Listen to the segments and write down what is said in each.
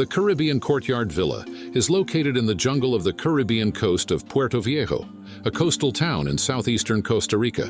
The Caribbean Courtyard Villa is located in the jungle of the Caribbean coast of Puerto Viejo, a coastal town in southeastern Costa Rica.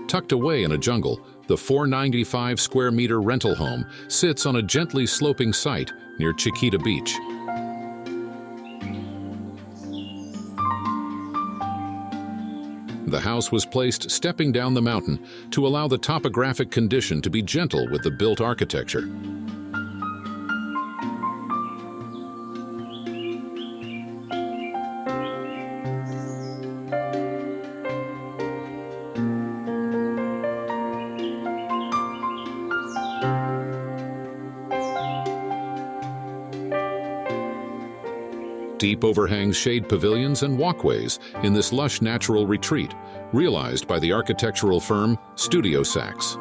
Tucked away in a jungle, the 495 square meter rental home sits on a gently sloping site near Chiquita Beach. The house was placed stepping down the mountain to allow the topographic condition to be gentle with the built architecture. Deep overhangs shade pavilions and walkways in this lush natural retreat, realized by the architectural firm Saxe.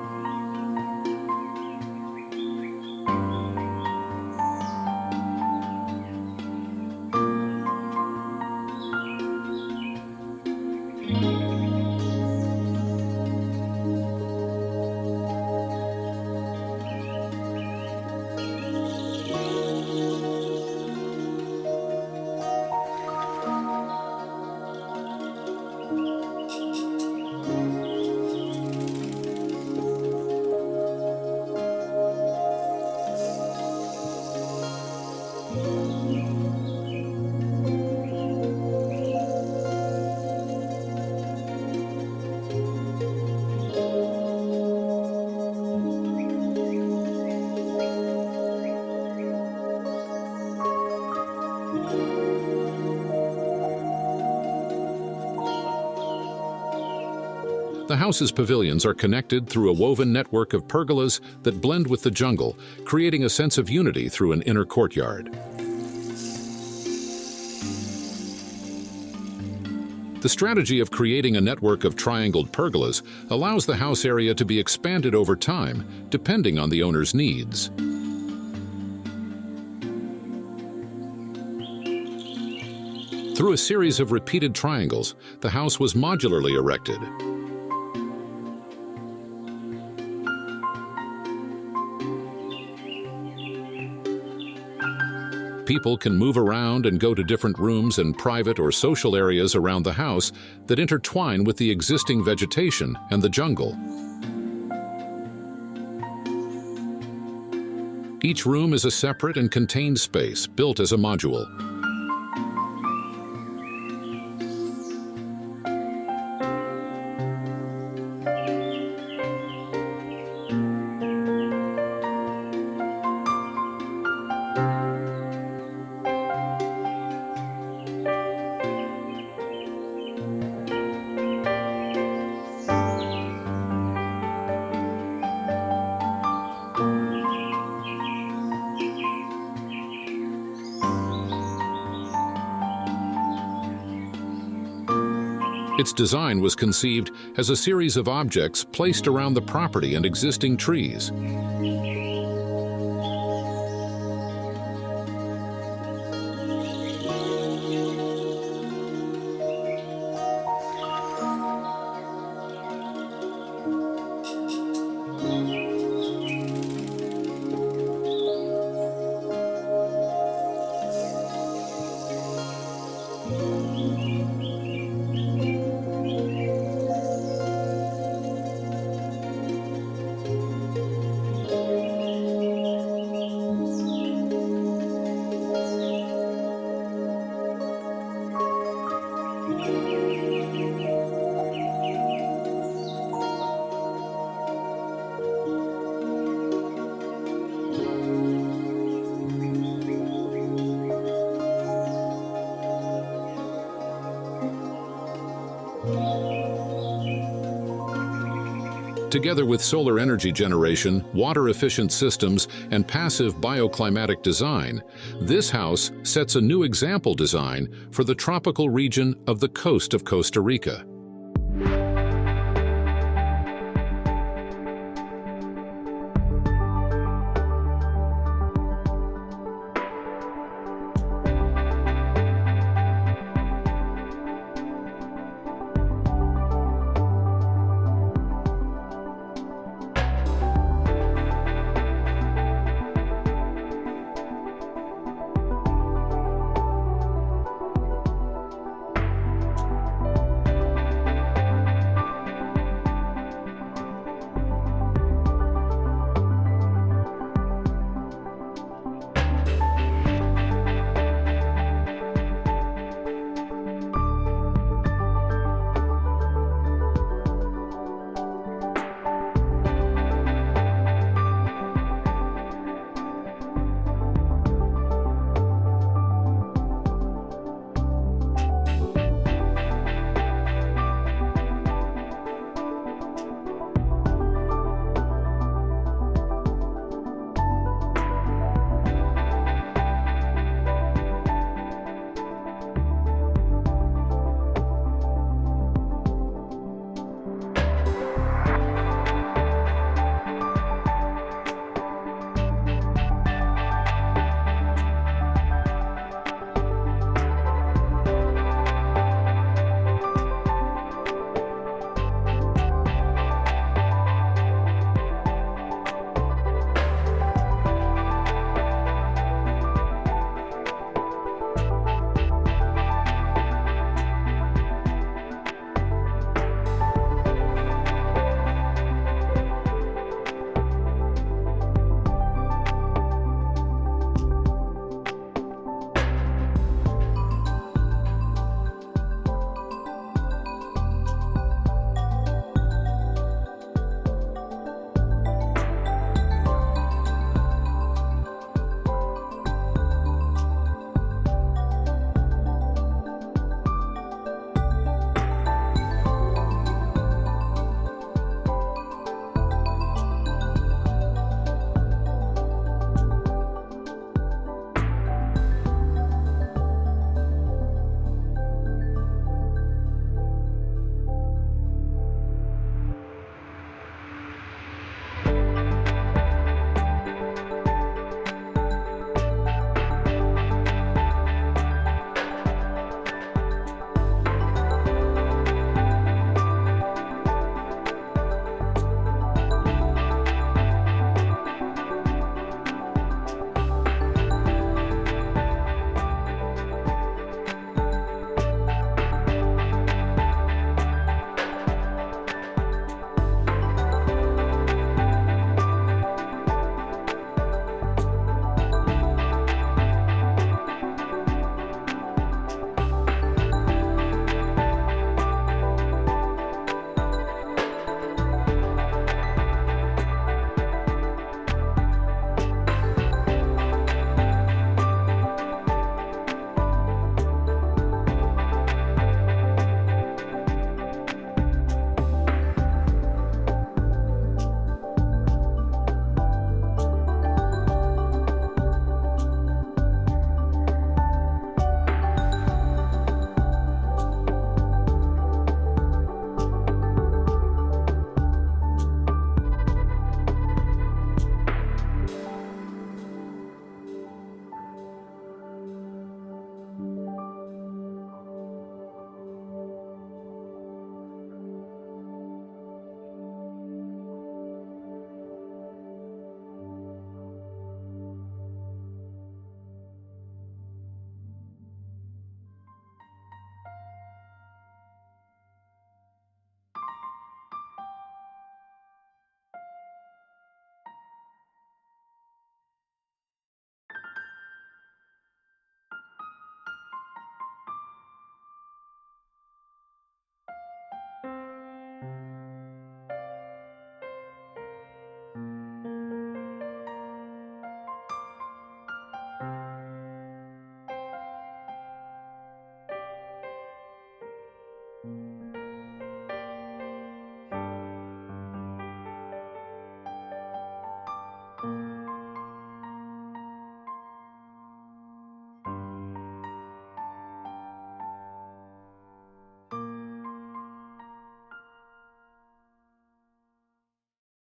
The house's pavilions are connected through a woven network of pergolas that blend with the jungle, creating a sense of unity through an inner courtyard. The strategy of creating a network of triangled pergolas allows the house area to be expanded over time, depending on the owner's needs. Through a series of repeated triangles, the house was modularly erected. People can move around and go to different rooms and private or social areas around the house that intertwine with the existing vegetation and the jungle. Each room is a separate and contained space built as a module. Its design was conceived as a series of objects placed around the property and existing trees. Together with solar energy generation, water-efficient systems, and passive bioclimatic design, this house sets a new example design for the tropical region of the coast of Costa Rica.